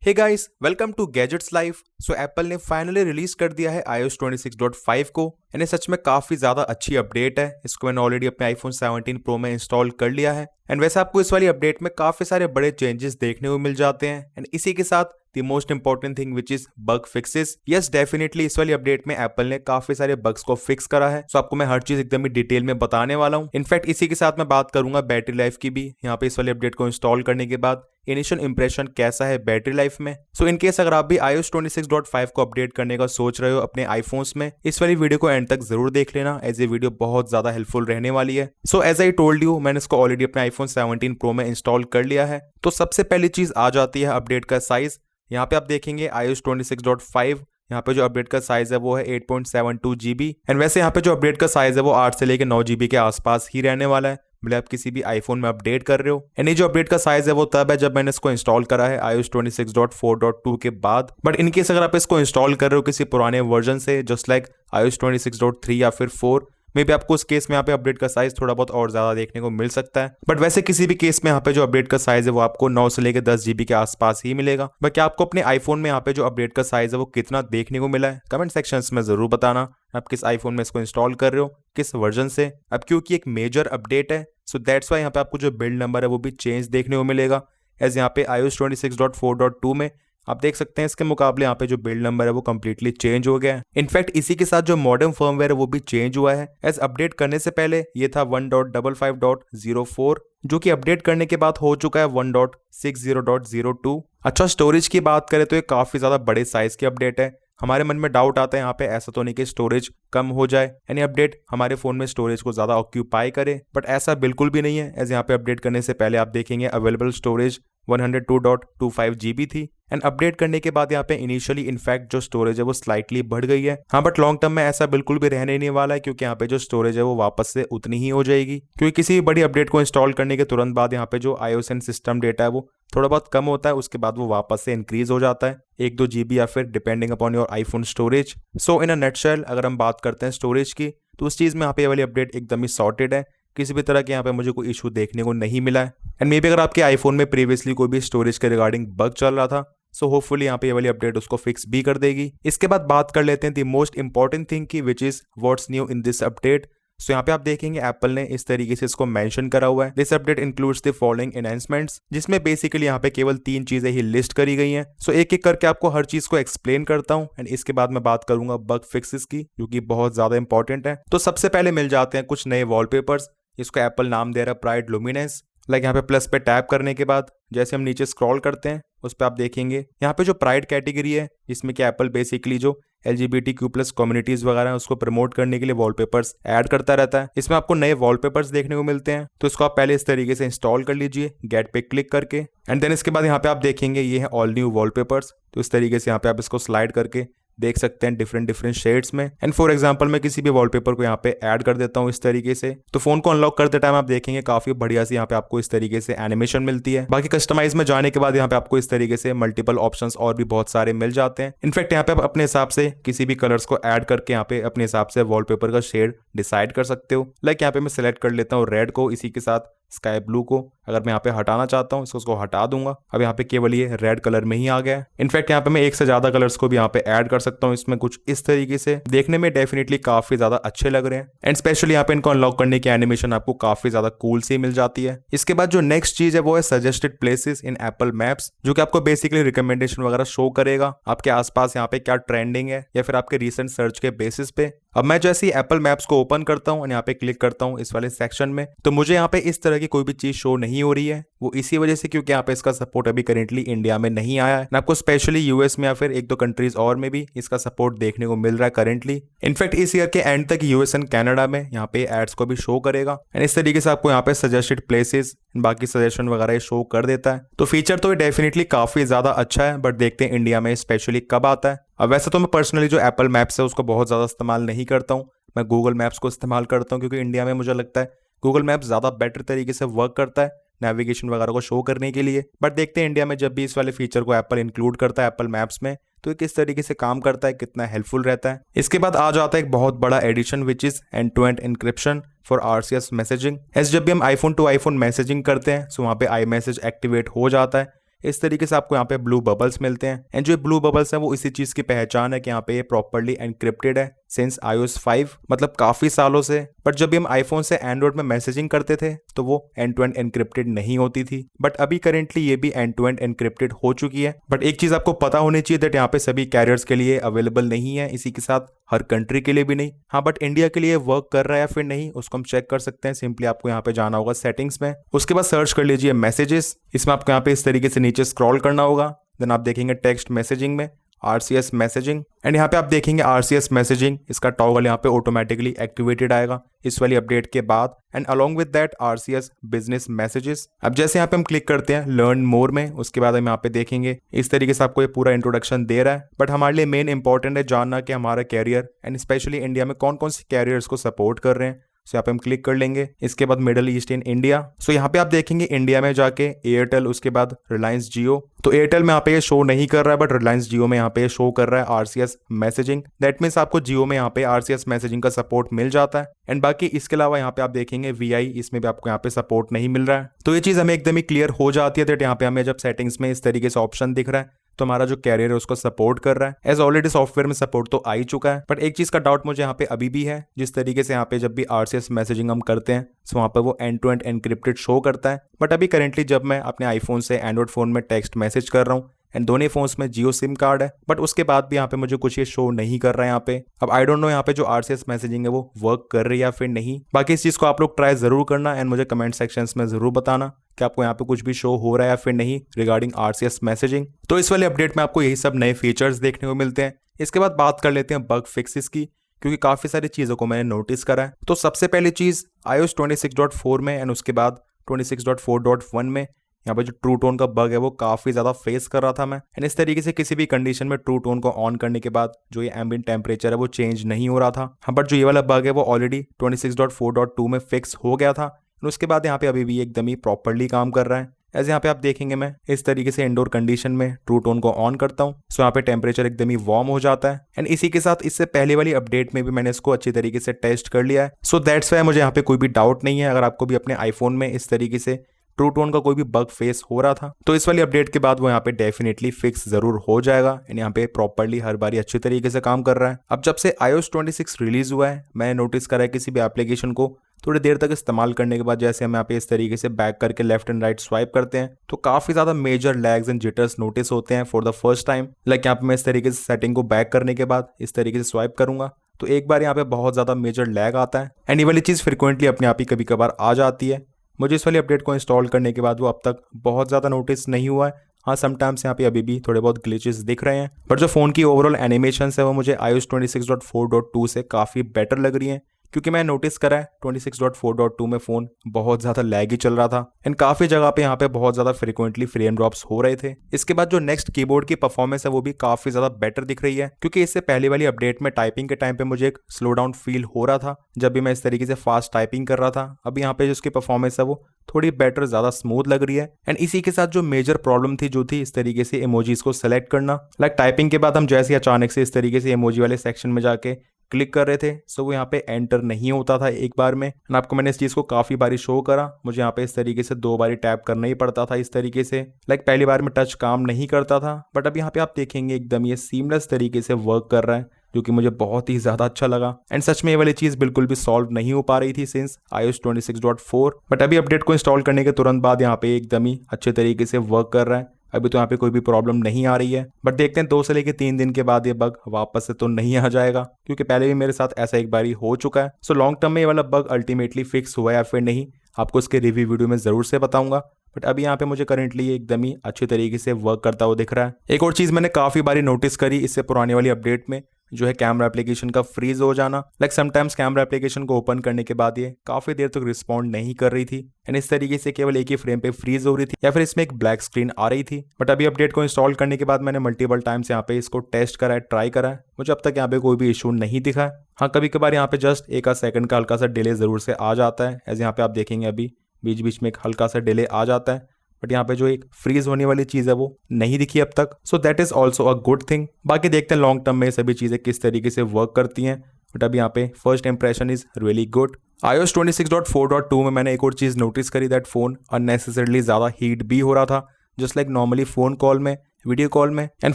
Hey guys, welcome to gadgets life. So Apple ने finally release कर दिया है iOS 26.5 को। यानी सच में काफी ज्यादा अच्छी अपडेट है। इसको मैंने ऑलरेडी अपने आईफोन 17 प्रो में इंस्टॉल कर लिया है। एंड वैसे आपको इस वाली अपडेट में काफी सारे बड़े चेंजेस देखने को मिल जाते हैं। एंड इसी के साथ the most important thing which is bug fixes. Yes, definitely इस वाली अपडेट में एप्पल ने काफी सारे बग्स को फिक्स करा है। सो आपको मैं हर चीज एकदम ही डिटेल में बताने वाला हूँ। इनफैक्ट इसी के साथ मैं बात करूंगा बैटरी लाइफ की भी। यहाँ पे इस वाली अपडेट को इंस्टॉल करने के बाद इनिशियल इंप्रेशन कैसा है बैटरी लाइफ में। सो इन केस अगर आप भी iOS 26.5 को अपडेट करने का सोच रहे हो अपने आईफोन्स में, इस वाली वीडियो को एंड तक जरूर देख लेना, एज ये वीडियो बहुत ज्यादा हेल्पफुल रहने वाली है। So as I told you, मैंने इसको ऑलरेडी अपने आईफोन 17 प्रो में इंस्टॉल कर लिया है। तो सबसे पहली चीज आ जाती है अपडेट का साइज। यहाँ पे आप देखेंगे iOS 26.5, यहाँ पे जो अपडेट का साइज है वो है 8.72 GB। एंड वैसे यहाँ पे जो अपडेट का साइज है वो 8 से लेकर 9 GB के आसपास ही रहने वाला है। मतलब आप किसी भी आईफोन में अपडेट कर रहे हो। एंड ये जो अपडेट का साइज है वो तब है जब मैंने इसको इंस्टॉल करा है iOS 26.4.2 के बाद। बट इन केस अगर आप इसको इंस्टॉल कर रहे हो किसी पुराने वर्जन से, जस्ट लाइक iOS 26.3 या फिर 4, मे बी आपको उस केस में यहाँ पे अपडेट का साइज थोड़ा बहुत और ज्यादा देखने को मिल सकता है। बट वैसे किसी भी केस में यहाँ पे जो अपडेट का साइज है वो आपको 9 से लेकर 10 GB के आसपास ही मिलेगा। बट क्या आपको अपने आईफोन में यहाँ पे जो अपडेट का साइज है वो कितना देखने को मिला है, कमेंट सेक्शंस में जरूर बताना। आप किस आईफोन में इसको इंस्टॉल कर रहे हो, किस वर्जन से। अब क्योंकि एक मेजर अपडेट है, सो दैट्स वाई यहाँ पे आपको जो बिल्ड नंबर है वो भी चेंज देखने को मिलेगा। एज यहाँ पे iOS 26.4.2 में आप देख सकते हैं इसके मुकाबले यहाँ पे जो बिल्ड नंबर है वो कम्प्लीटली चेंज हो गया है। इनफैक्ट इसी के साथ जो मॉडर्न फर्मवेयर है वो भी चेंज हुआ है। एज अपडेट करने से पहले ये था 1.55.04, जो कि अपडेट करने के बाद हो चुका है 1.60.02। अच्छा, स्टोरेज की बात करें तो ये काफी ज्यादा बड़े साइज की अपडेट है। हमारे मन में डाउट आता है यहाँ पे ऐसा तो नहीं कि स्टोरेज कम हो जाए, यानी अपडेट हमारे फोन में स्टोरेज को ज्यादा ऑक्यूपाई करे, बट ऐसा बिल्कुल भी नहीं है। एज यहाँ पे अपडेट करने से पहले आप देखेंगे अवेलेबल स्टोरेज 102.25 GB थी। एंड अपडेट करने के बाद यहाँ पे इनिशियली इनफैक्ट जो स्टोरेज है वो स्लाइटली बढ़ गई है। हाँ, बट लॉन्ग टर्म में ऐसा बिल्कुल भी रहने नहीं वाला है, क्योंकि यहाँ पे जो स्टोरेज है वो वापस से उतनी ही हो जाएगी। क्योंकि किसी भी बड़ी अपडेट को इंस्टॉल करने के तुरंत बाद यहाँ पे जो iOS एंड सिस्टम डेटा है वो थोड़ा बहुत कम होता है, उसके बाद वो वापस से इंक्रीज हो जाता है 1-2 GB या फिर depending upon your iPhone storage. So in a nutshell अगर हम बात करते हैं स्टोरेज की, तो उस चीज में यहाँ पे वाली अपडेट एकदम ही सॉर्टेड है। किसी भी तरह के यहाँ पे मुझे कोई इशू देखने को नहीं मिला है। एंड मे बी अगर आपके आईफोन में प्रीवियसली कोई भी स्टोरेज के रिगार्डिंग बग चल रहा था, सो होपफुली यहाँ पे ये वाली अपडेट उसको फिक्स भी कर देगी। इसके बाद बात कर लेते हैं द मोस्ट इंपॉर्टेंट थिंग की, which is what's new in this update. So यहाँ पे आप देखेंगे एप्पल ने इस तरीके से इसको मेंशन करा हुआ है, this update includes the following enhancements, जिसमें बेसिकली यहाँ पे केवल 3 चीजें ही लिस्ट करी गई हैं। सो एक एक करके आपको हर चीज को एक्सप्लेन करता हूँ। एंड इसके बाद मैं बात करूंगा बग फिक्सेस की, जो कि बहुत ज्यादा इंपॉर्टेंट है। तो सबसे पहले मिल जाते हैं कुछ नए वॉलपेपर्स। इसको एप्पल नाम दे रहा है प्राइड लुमिनेंस। लाइक यहाँ पे प्लस पे टैप करने के बाद जैसे हम नीचे स्क्रॉल करते हैं उस पर आप देखेंगे यहाँ पे जो प्राइड कैटेगरी है, जिसमें कि एप्पल बेसिकली जो LGBTQ+ कम्युनिटीज वगैरह है उसको प्रमोट करने के लिए वॉलपेपर्स ऐड करता रहता है। इसमें आपको नए वॉलपेपर्स देखने को मिलते हैं। तो इसको आप पहले इस तरीके से इंस्टॉल कर लीजिए गेट पे क्लिक करके। एंड देन इसके बाद यहाँ पे आप देखेंगे ये है ऑल न्यू वॉलपेपर्स। तो इस तरीके से यहाँ पे आप इसको स्लाइड करके देख सकते हैं डिफरेंट शेड्स में। एंड फॉर एग्जांपल मैं किसी भी वॉलपेपर को यहाँ पे ऐड कर देता हूँ इस तरीके से, तो फोन को अनलॉक करते टाइम आप देखेंगे काफी बढ़िया से यहाँ पे आपको इस तरीके से एनिमेशन मिलती है। बाकी कस्टमाइज में जाने के बाद यहाँ पे आपको इस तरीके से मल्टीपल ऑप्शंस और भी बहुत सारे मिल जाते हैं। इनफैक्ट यहाँ पे आप अपने हिसाब से किसी भी कलर्स को ऐड करके यहाँ पे अपने हिसाब से वॉलपेपर का शेड डिसाइड कर सकते हो। लाइक यहाँ पे मैं सिलेक्ट कर लेता हूँ रेड को, इसी के साथ स्काई ब्लू को। अगर मैं यहाँ पे हटाना चाहता हूँ इसको हटा दूंगा। अब यहाँ पे केवल ये रेड कलर में ही आ गया है। इनफैक्ट यहाँ पे मैं एक से ज्यादा कलर्स को भी यहाँ पे ऐड कर सकता हूँ इसमें, कुछ इस तरीके से देखने में डेफिनेटली काफी ज्यादा अच्छे लग रहे हैं। एंड स्पेशली यहाँ पे इनको अनलॉक करने की एनिमेशन आपको काफी ज्यादा कूल सी मिल जाती है। इसके बाद जो नेक्स्ट चीज है वो है suggested places in Apple maps, जो कि आपको बेसिकली रिकमेंडेशन वगैरह शो करेगा आपके आसपास यहाँ पे क्या ट्रेंडिंग है या फिर आपके रिसेंट सर्च के बेसिस पे। अब मैं जैसे ही एप्पल मैप्स को ओपन करता हूँ और यहाँ पे क्लिक करता हूँ इस वाले सेक्शन में, तो मुझे यहाँ पे इस तरह की कोई भी चीज शो नहीं हो रही है। वो इसी वजह से क्योंकि यहाँ पे इसका सपोर्ट अभी करेंटली इंडिया में नहीं आया है। आपको स्पेशली यूएस में या फिर 1-2 कंट्रीज और में भी इसका सपोर्ट देखने को मिल रहा है करेंटली। इनफैक्ट इस ईयर के एंड तक यूएस एंड कनाडा में यहाँ पे एड्स को भी शो करेगा। एंड इस तरीके से आपको यहाँ पे सजेस्टेड प्लेसेस बाकी सजेशन वगैरह शो कर देता है। तो फीचर तो ये डेफिनेटली काफी ज्यादा अच्छा है, बट देखते हैं इंडिया में स्पेशली कब आता है। अब वैसे तो मैं पर्सनली जो एप्पल मैप्स है उसको बहुत ज्यादा इस्तेमाल नहीं करता हूँ, मैं गूगल मैप्स को इस्तेमाल करता हूँ, क्योंकि इंडिया में मुझे लगता है गूगल मैप्स ज्यादा बेटर तरीके से वर्क करता है नेविगेशन वगैरह को शो करने के लिए। बट देखते हैं इंडिया में जब भी इस वाले फीचर को एप्पल इंक्लूड करता है एप्पल मैप्स में, तो ये किस तरीके से काम करता है, कितना हेल्पफुल रहता है। इसके बाद आ जाता है एक बहुत बड़ा addition which is end to end encryption for RCS messaging. जब भी हम आईफोन टू आईफोन मैसेजिंग करते हैं, सो वहाँ पे आई मैसेज एक्टिवेट हो जाता है। इस तरीके से आपको यहाँ पे ब्लू बबल्स मिलते हैं। एंड जो ब्लू बबल्स हैं वो इसी चीज की पहचान है कि यहाँ पे ये प्रॉपर्ली एनक्रिप्टेड है सिंस iOS 5, मतलब काफी सालों से। बट जब भी हम आईफोन से एंड्रॉइड में मैसेजिंग करते थे तो वो एंड टू एंड एनक्रिप्टेड नहीं होती थी, बट अभी करेंटली ये भी एंड टू एंड एनक्रिप्टेड हो चुकी है। बट एक चीज आपको पता होनी चाहिए दैट यहाँ पे सभी कैरियर्स के लिए अवेलेबल नहीं है, इसी के साथ हर कंट्री के लिए भी नहीं। हाँ, बट इंडिया के लिए वर्क कर रहा है या फिर नहीं उसको हम चेक कर सकते हैं। सिंपली आपको यहाँ पे जाना होगा सेटिंग्स में, उसके बाद सर्च कर लीजिए मैसेजेस। इसमें आपको यहाँ पे इस तरीके से नीचे स्क्रॉल करना होगा, देन आप देखेंगे टेक्स्ट मैसेजिंग में RCS मैसेजिंग, एंड यहाँ पे आप देखेंगे RCS मैसेजिंग, इसका टॉगल यहाँ पे ऑटोमेटिकली एक्टिवेटेड आएगा इस वाली अपडेट के बाद। And along with that RCS business messages. अब जैसे यहाँ पे हम क्लिक करते हैं लर्न मोर में, उसके बाद हम यहाँ पे देखेंगे इस तरीके से आपको ये पूरा इंट्रोडक्शन दे रहा है। बट हमारे लिए मेन इंपॉर्टेंट है जानना कि हमारा कैरियर एंड स्पेशली इंडिया में कौन कौन से कैरियर्स को सपोर्ट कर रहे हैं। सो यहाँ पे हम क्लिक कर लेंगे, इसके बाद मिडिल ईस्ट इन इंडिया। सो यहाँ पे आप देखेंगे इंडिया में जाके एयरटेल, उसके बाद रिलायंस जियो। तो एयरटेल में यहाँ पे ये शो नहीं कर रहा है, बट रिलायंस जियो में यहाँ पे शो कर रहा है RCS मैसेजिंग। दैट मीन्स आपको जियो में यहाँ पे RCS मैसेजिंग का सपोर्ट मिल जाता है। एंड बाकी इसके अलावा यहाँ पे आप देखेंगे VI, इसमें भी आपको यहाँ पे सपोर्ट नहीं मिल रहा है। तो ये चीज हमें एकदम ही क्लियर हो जाती है दैट यहाँ पे हमें जब सेटिंग्स में इस तरीके से ऑप्शन दिख रहा है तो हमारा जो कैरियर है उसको सपोर्ट कर रहा है। एज ऑलरेडी सॉफ्टवेयर में सपोर्ट तो आ ही चुका है, बट एक चीज का डाउट मुझे यहाँ पे अभी भी है, जिस तरीके से यहाँ पे जब भी RCS मैसेजिंग हम करते हैं तो वहाँ पे वो end to end encrypted show करता है। बट अभी करेंटली जब मैं अपने आईफोन से एंड्रॉइड फोन में टेक्स्ट मैसेज कर रहा हूँ एंड दोनों फोन्स में जियो सिम कार्ड है, बट उसके बाद भी यहाँ पे मुझे कुछ ये शो नहीं कर रहा है यहाँ पे। अब आई डोंट नो यहाँ पे जो RCS मैसेजिंग है वो वर्क कर रही है या फिर नहीं। बाकी इस चीज को आप लोग ट्राई जरूर करना एंड मुझे कमेंट सेक्शंस में जरूर बताना कि आपको यहाँ पे कुछ भी शो हो रहा है या फिर नहीं रिगार्डिंग RCS मैसेजिंग। तो इस वाले अपडेट में आपको यही सब नए फीचर्स देखने को मिलते हैं। इसके बाद बात कर लेते हैं बग फिक्सेस की, क्योंकि काफी सारी चीजों को मैंने नोटिस करा है। तो सबसे पहली चीज iOS 26.4 में एंड उसके बाद 26.4.1 में यहाँ पे जो ट्रू टोन का बग है वो काफी ज्यादा फेस कर रहा था मैं। एंड इस तरीके से किसी भी कंडीशन में ट्रू टोन को ऑन करने के बाद जो ये एम्बिएंट टेम्परेचर है वो चेंज नहीं हो रहा था। हाँ, बट जो ये वाला बग है वो ऑलरेडी 26.4.2 में फिक्स हो गया था। उसके बाद यहाँ पे अभी भी एकदम ही प्रॉपरली काम कर रहा है। ऐसे यहाँ पे आप देखेंगे मैं इस तरीके से इंडोर कंडीशन में ट्रू टोन को ऑन करता हूँ, सो यहाँ पे टेम्परेचर एकदम ही वार्म हो जाता है। एंड इसी के साथ इससे पहले वाली अपडेट में भी मैंने इसको अच्छी तरीके से टेस्ट कर लिया है। सो दैट्स वाई मुझे यहाँ पे कोई भी डाउट नहीं है। अगर आपको भी अपने आईफोन में इस तरीके से ट्रू टोन का कोई भी बग फेस हो रहा था तो इस वाली अपडेट के बाद वो यहाँ पे डेफिनेटली फिक्स जरूर हो जाएगा एंड यहाँ पे प्रॉपर्ली हर बारी अच्छी तरीके से काम कर रहा है। अब जब से iOS 26 रिलीज हुआ है मैंने नोटिस करा है किसी भी एप्लीकेशन को थोड़ी देर तक इस्तेमाल करने के बाद जैसे हम यहाँ पे इस तरीके से बैक करके लेफ्ट एंड राइट स्वाइप करते हैं तो काफी ज्यादा major lags and jitters notice होते हैं for the first time. Like यहाँ पे मैं इस तरीके से सेटिंग को बैक करने के बाद इस तरीके से स्वाइप करूंगा तो एक बार यहाँ पे बहुत ज्यादा मेजर लैग आता है एंड ये वाली चीज फ्रिक्वेंटली अपने आप ही कभी कभार आ जाती है। मुझे इस वाली अपडेट को इंस्टॉल करने के बाद वो अब तक बहुत ज़्यादा नोटिस नहीं हुआ है। हाँ, समटाइम्स यहाँ पे अभी भी थोड़े बहुत ग्लिचेस दिख रहे हैं, बट जो फ़ोन की ओवरऑल एनिमेशंस है वो मुझे iOS 26.4.2 से काफ़ी बेटर लग रही हैं, क्योंकि मैं नोटिस करा है 26.4.2 में फ़ोन बहुत ज़्यादा लैगी चल रहा था एंड काफ़ी जगह पे यहाँ पे बहुत ज़्यादा फ्रिक्वेंटली फ्रेम ड्रॉप्स हो रहे थे। इसके बाद जो नेक्स्ट कीबोर्ड की परफॉर्मेंस है वो भी काफ़ी ज़्यादा बेटर दिख रही है, क्योंकि इससे पहले वाली अपडेट में टाइपिंग के टाइम पे मुझे एक स्लो डाउन फील हो रहा था जब भी मैं इस तरीके से फास्ट टाइपिंग कर रहा था। अब यहाँ पे जो उसकी परफॉर्मेंस है वो थोड़ी बेटर, ज़्यादा स्मूथ लग रही है। एंड इसी के साथ जो मेजर प्रॉब्लम थी जो थी इस तरीके से इमोजीज को सेलेक्ट करना, लाइक टाइपिंग के बाद हम जैसे अचानक से इस तरीके से इमोजी वाले सेक्शन में जाके क्लिक कर रहे थे सो वो यहाँ पे एंटर नहीं होता था एक बार में। एंड आपको मैंने इस चीज़ को काफ़ी बारी शो करा, मुझे यहाँ पे इस तरीके से 2 बारी टैप करना ही पड़ता था इस तरीके से। लाइक पहली बार में टच काम नहीं करता था, बट अब यहाँ पे आप देखेंगे एकदम ये सीमलेस तरीके से वर्क कर रहा है, जो कि मुझे बहुत ही ज़्यादा अच्छा लगा। एंड सच में ये वाली चीज़ बिल्कुल भी सॉल्व नहीं हो पा रही थी सिंस iOS 26.4, बट अभी अपडेट को इंस्टॉल करने के तुरंत बाद यहाँ पे एकदम ही अच्छे तरीके से वर्क कर रहा है। अभी तो यहाँ पे कोई भी प्रॉब्लम नहीं आ रही है, बट देखते हैं 2 से लेकर 3 दिन के बाद ये बग वापस से तो नहीं आ जाएगा, क्योंकि पहले भी मेरे साथ ऐसा एक बारी हो चुका है। सो लॉन्ग टर्म में ये वाला बग अल्टीमेटली फिक्स हुआ या फिर नहीं आपको इसके रिव्यू वीडियो में जरूर से बताऊंगा, बट अभी यहाँ पे मुझे करंटली ये एकदम ही अच्छे तरीके से वर्क करता हुआ दिख रहा है। एक और चीज़ मैंने काफ़ी बारी नोटिस करी इससे पुरानी वाली अपडेट में, जो है कैमरा एप्लीकेशन का फ्रीज हो जाना। लाइक समटाइम्स कैमरा एप्लीकेशन को ओपन करने के बाद ये काफ़ी देर तक रिस्पॉन्ड नहीं कर रही थी एंड इस तरीके से केवल एक ही फ्रेम पे फ्रीज हो रही थी या फिर इसमें एक ब्लैक स्क्रीन आ रही थी। बट अभी अपडेट को इंस्टॉल करने के बाद मैंने मल्टीपल टाइम्स यहाँ पे इसको टेस्ट करा है, ट्राई करा है, मुझे अब तक यहाँ पे कोई भी इशू नहीं दिखा है। हाँ, कभी कभार यहाँ पे जस्ट 1 सेकंड का हल्का सा डिले जरूर से आ जाता है, एज यहाँ पे आप देखेंगे अभी बीच बीच में एक हल्का सा डिले आ जाता है, बट यहाँ पे जो एक फ्रीज होने वाली चीज़ है वो नहीं दिखी अब तक। So that is also a good thing. बाकी देखते हैं लॉन्ग टर्म में सभी चीज़ें किस तरीके से वर्क करती हैं, बट अभी यहाँ पे first impression is really good. iOS 26.4.2 में मैंने एक और चीज़ नोटिस करी दैट फ़ोन अननेसेसरली ज़्यादा हीट भी हो रहा था। Just like normally phone call में, वीडियो कॉल में, एंड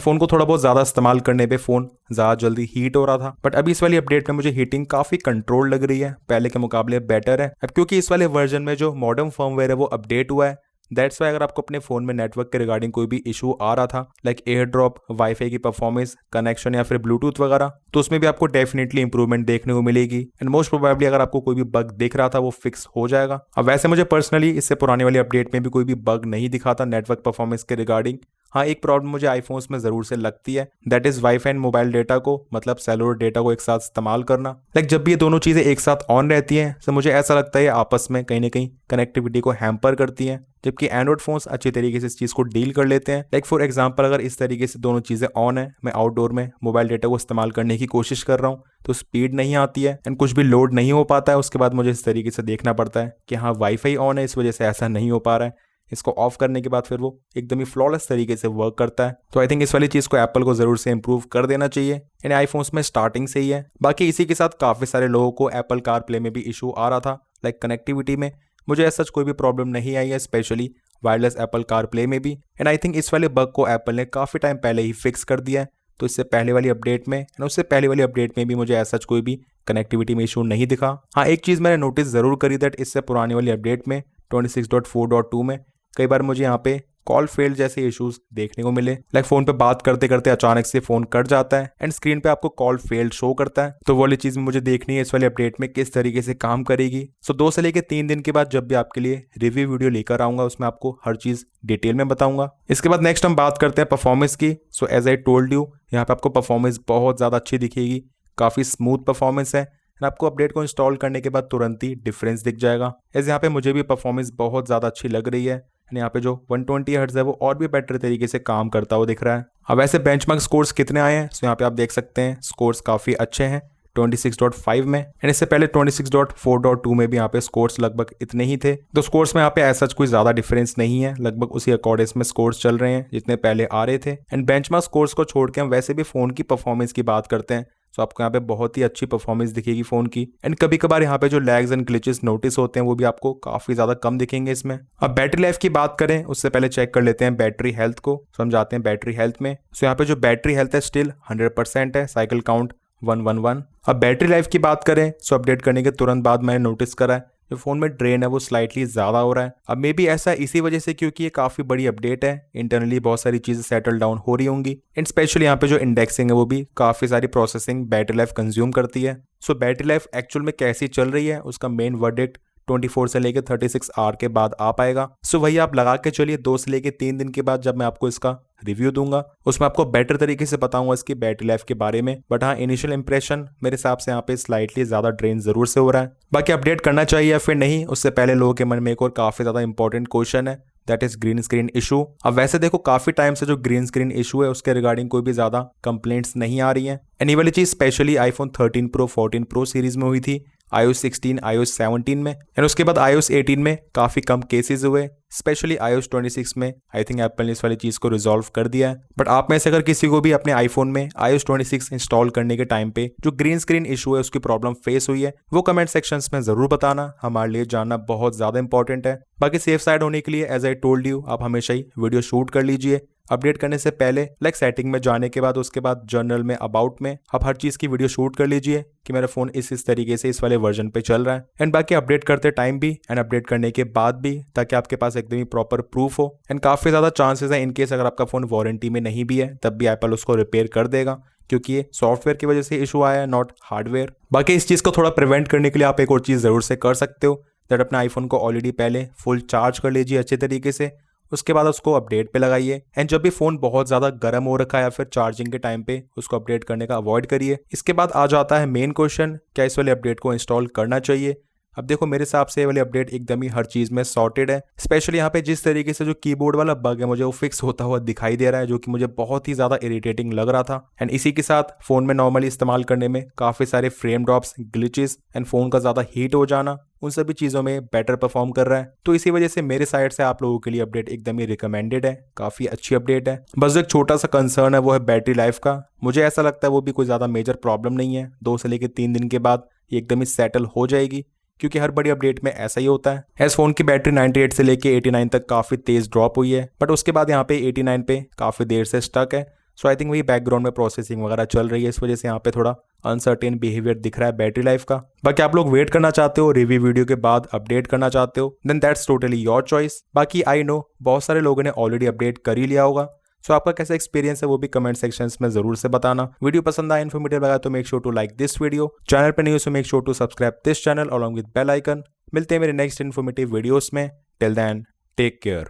फ़ोन को थोड़ा बहुत ज़्यादा इस्तेमाल करने पे फ़ोन ज़्यादा जल्दी हीट हो रहा था। बट अभी इस वाली अपडेट में मुझे हीटिंग काफ़ी कंट्रोल लग रही है, पहले के मुकाबले बेटर है। अब क्योंकि इस वाले वर्जन में जो मॉडर्न फर्मवेयर है वो अपडेट हुआ है, दैट्स वाई अगर आपको अपने फ़ोन में नेटवर्क के रिगार्डिंग कोई भी इशू आ रहा था, लाइक एयर ड्रॉप, वाईफाई की परफॉर्मेंस, कनेक्शन या फिर ब्लूटूथ वगैरह, तो उसमें भी आपको डेफिनेटली इंप्रूवमेंट देखने को मिलेगी। एंड मोस्ट प्रोबेबली अगर आपको कोई भी बग दिख रहा था वो फिक्स हो जाएगा। अब वैसे मुझे पर्सनली इससे पुराने वाली अपडेट में भी कोई भी बग नहीं दिखा था नेटवर्क परफॉर्मेंस के रिगार्डिंग। हाँ, एक प्रॉब्लम मुझे आईफोन्स में ज़रूर से लगती है, that is wifi and mobile data को, मतलब सेलुलर डेटा को एक साथ इस्तेमाल करना। लाइक जब भी ये दोनों चीज़ें एक साथ ऑन रहती हैं तो मुझे ऐसा लगता है ये आपस में कहीं ना कहीं कनेक्टिविटी को हैम्पर करती हैं, जबकि एंड्रॉइड फोन्स अच्छी तरीके से इस चीज़ को डील कर लेते हैं। लाइक फॉर एग्जांपल अगर इस तरीके से दोनों चीज़ें ऑन है, मैं आउटडोर में मोबाइल डेटा को इस्तेमाल करने की कोशिश कर रहा हूँ तो स्पीड नहीं आती है एंड कुछ भी लोड नहीं हो पाता है। उसके बाद मुझे इस तरीके से देखना पड़ता है कि हाँ वाईफाई ऑन है, इस वजह से ऐसा नहीं हो पा रहा है। इसको ऑफ करने के बाद फिर वो एकदम ही फ्लॉलेस तरीके से वर्क करता है। तो आई थिंक इस वाली चीज़ को एप्पल को ज़रूर से इंप्रूव कर देना चाहिए। इन आईफोन्स में स्टार्टिंग से ही है। बाकी इसी के साथ काफ़ी सारे लोगों को एप्पल कार प्ले में भी इशू आ रहा था, लाइक कनेक्टिविटी में। मुझे ऐसा कोई भी प्रॉब्लम नहीं आई है, specially wireless Apple car play में भी। एंड आई थिंक इस वाले बग को एप्पल ने काफ़ी टाइम पहले ही फिक्स कर दिया है। तो इससे पहले वाली अपडेट में एंड उससे पहले वाली अपडेट में भी मुझे ऐसा कोई भी कनेक्टिविटी में इशू नहीं दिखा। हाँ, एक चीज़ मैंने नोटिस ज़रूर करी दैट इससे पुरानी वाली अपडेट में 26.4.2 में कई बार मुझे यहाँ पे कॉल फेल्ड जैसे इश्यूज देखने को मिले। लाइक फोन पे बात करते करते अचानक से फोन कट जाता है एंड स्क्रीन पे आपको कॉल फेल्ड शो करता है। तो वो वाली चीज मुझे देखनी है इस वाली अपडेट में किस तरीके से काम करेगी। सो 2 से लेकर 3 दिन के बाद जब भी आपके लिए रिव्यू वीडियो लेकर आऊंगा उसमें आपको हर चीज डिटेल में बताऊंगा। इसके बाद नेक्स्ट हम बात करते हैं परफॉर्मेंस की। So as I told you, यहाँ पे आपको परफॉर्मेंस बहुत ज्यादा अच्छी दिखेगी, काफी स्मूथ परफॉर्मेंस है। आपको अपडेट को इंस्टॉल करने के बाद तुरंत ही डिफरेंस दिख जाएगा। एज यहाँ पे मुझे भी परफॉर्मेंस बहुत ज़्यादा अच्छी लग रही है। यहाँ पे जो 120 हर्ट्ज है वो और भी बेटर तरीके से काम करता हुआ दिख रहा है। अब वैसे बेंचमार्क स्कोर्स कितने आए हैं, सो यहाँ पे आप देख सकते हैं स्कोर्स काफ़ी अच्छे हैं 26.5 में एंड इससे पहले 26.4.2 में भी यहाँ पे स्कोर्स लगभग इतने ही थे। तो स्कोर्स में यहाँ पे ऐसा कोई ज़्यादा डिफरेंस नहीं है, लगभग उसी अकॉर्डिंग में स्कोर्स चल रहे हैं जितने पहले आ रहे थे। एंड बेंचमार्क स्कोर्स को छोड़ के हम वैसे भी फ़ोन की परफॉर्मेंस की बात करते हैं तो आपको यहाँ पे बहुत ही अच्छी परफॉर्मेंस दिखेगी फ़ोन की। एंड कभी कभार यहाँ पे जो लैग्स एंड ग्लिचेस नोटिस होते हैं वो भी आपको काफ़ी ज़्यादा कम दिखेंगे इसमें। अब बैटरी लाइफ की बात करें उससे पहले चेक कर लेते हैं बैटरी हेल्थ को। समझाते हैं बैटरी हेल्थ में। सो यहाँ पे जो बैटरी हेल्थ है स्टिल 100% है, साइकिल काउंट 111। अब बैटरी लाइफ की बात करें सो अपडेट करने के तुरंत बाद मैंने नोटिस करा है जो फोन में ड्रेन है वो स्लाइटली ज़्यादा हो रहा है। अब मे बी ऐसा इसी वजह से क्योंकि ये काफ़ी बड़ी अपडेट है, इंटरनली बहुत सारी चीज़ें सेटल डाउन हो रही होंगी एंड स्पेशली यहाँ पे जो इंडेक्सिंग है वो भी काफ़ी सारी प्रोसेसिंग बैटरी लाइफ कंज्यूम करती है। सो बैटरी लाइफ एक्चुअल में कैसी चल रही है उसका मेन वर्डिक्ट 24 से लेकर 36 आवर के बाद आ पाएगा। सो वही आप लगा के चलिए 2 से लेकर 3 दिन के बाद जब मैं आपको इसका रिव्यू दूंगा उसमें आपको बेटर तरीके से बताऊंगा इसकी बैटरी लाइफ के बारे में। बट हाँ, इनिशियल इंप्रेशन मेरे हिसाब से यहाँ पे स्लाइटली ज़्यादा ड्रेन ज़रूर से हो रहा है। बाकी अपडेट करना चाहिए या फिर नहीं उससे पहले लोगों के मन में एक और काफ़ी ज़्यादा इंपॉर्टेंट क्वेश्चन है, that is green screen issue. अब वैसे देखो काफ़ी टाइम से जो ग्रीन स्क्रीन इशू है उसके रिगार्डिंग कोई भी ज़्यादा कंप्लेंट्स नहीं आ रही हैं। एंड ये वाली चीज़ specially iPhone 13 pro 14 pro series में हुई थी, iOS 16 iOS 17 में एंड उसके बाद iOS 18 में काफ़ी कम केसेस हुए, स्पेशली iOS 26 में आई थिंक एप्पल ने इस वाली चीज़ को रिजॉल्व कर दिया है। बट आप में से अगर किसी को भी अपने आईफोन में iOS 26 इंस्टॉल करने के टाइम पे जो ग्रीन स्क्रीन इशू है उसकी प्रॉब्लम फेस हुई है वो कमेंट सेक्शंस में ज़रूर बताना, हमारे लिए जानना बहुत ज़्यादा इंपॉर्टेंट है। बाकी सेफ साइड होने के लिए एज आई टोल्ड यू आप हमेशा ही वीडियो शूट कर लीजिए अपडेट करने से पहले, लाइक सेटिंग में जाने के बाद, उसके बाद जर्नल में, अबाउट में आप हर चीज़ की वीडियो शूट कर लीजिए कि मेरा फ़ोन इस तरीके से इस वाले वर्जन पे चल रहा है। एंड बाकी अपडेट करते टाइम भी एंड अपडेट करने के बाद भी, ताकि आपके पास एकदम ही प्रॉपर प्रूफ हो। एंड काफ़ी ज़्यादा चांसेस है इनकेस अगर आपका फ़ोन वारंटी में नहीं भी है तब भी एप्पल उसको रिपेयर कर देगा क्योंकि ये सॉफ्टवेयर की वजह से इशू आया है, नॉट हार्डवेयर। बाकी इस चीज़ को थोड़ा प्रिवेंट करने के लिए आप एक और चीज़ ज़रूर से कर सकते हो, दैट अपने आईफोन को ऑलरेडी पहले फुल चार्ज कर लीजिए अच्छे तरीके से, उसके बाद उसको अपडेट पे लगाइए। एंड जब भी फ़ोन बहुत ज़्यादा गर्म हो रखा है या फिर चार्जिंग के टाइम पे उसको अपडेट करने का अवॉइड करिए। इसके बाद आ जाता है मेन क्वेश्चन, क्या इस वाले अपडेट को इंस्टॉल करना चाहिए। अब देखो मेरे हिसाब से ये वाली अपडेट एकदम ही हर चीज़ में सॉर्टेड है, स्पेशली यहाँ पे जिस तरीके से जो कीबोर्ड वाला बग है मुझे वो फिक्स होता हुआ दिखाई दे रहा है, जो कि मुझे बहुत ही ज़्यादा इरिटेटिंग लग रहा था। एंड इसी के साथ फ़ोन में नॉर्मली इस्तेमाल करने में काफ़ी सारे frame drops, glitches and phone का ज़्यादा हीट हो जाना, उन सभी चीज़ों में बेटर परफॉर्म कर रहा है। तो इसी वजह से मेरे साइड से आप लोगों के लिए अपडेट एकदम ही रिकमेंडेड है, काफ़ी अच्छी अपडेट है। बस एक छोटा सा कंसर्न है वो है बैटरी लाइफ का। मुझे ऐसा लगता है वो भी कोई ज़्यादा मेजर प्रॉब्लम नहीं है, 2 से लेकर 3 दिन के बाद ये एकदम ही सेटल हो जाएगी क्योंकि हर बड़ी अपडेट में ऐसा ही होता है। इस फोन की बैटरी 98 से लेके 89 तक काफी तेज ड्रॉप हुई है, बट उसके बाद यहाँ पे 89 पे काफी देर से स्टक है। सो आई थिंक वही बैकग्राउंड में प्रोसेसिंग वगैरह चल रही है, इस वजह से यहाँ पे थोड़ा अनसर्टेन बिहेवियर दिख रहा है बैटरी लाइफ का। बाकी आप लोग वेट करना चाहते हो, रिव्यू वीडियो के बाद अपडेट करना चाहते हो, then that's totally your choice. बाकी आई नो बहुत सारे लोगों ने ऑलरेडी अपडेट कर ही लिया होगा। सो आपका कैसा एक्सपीरियंस है वो भी कमेंट सेक्शंस में जरूर से बताना। वीडियो पसंद आया, इन्फॉर्मेटिव लगा तो make sure to like this video. Channel पे नहीं हो so make sure to subscribe this channel along with bell icon. मिलते हैं मेरे नेक्स्ट इन्फॉर्मेटिव वीडियोस में। Till then take care.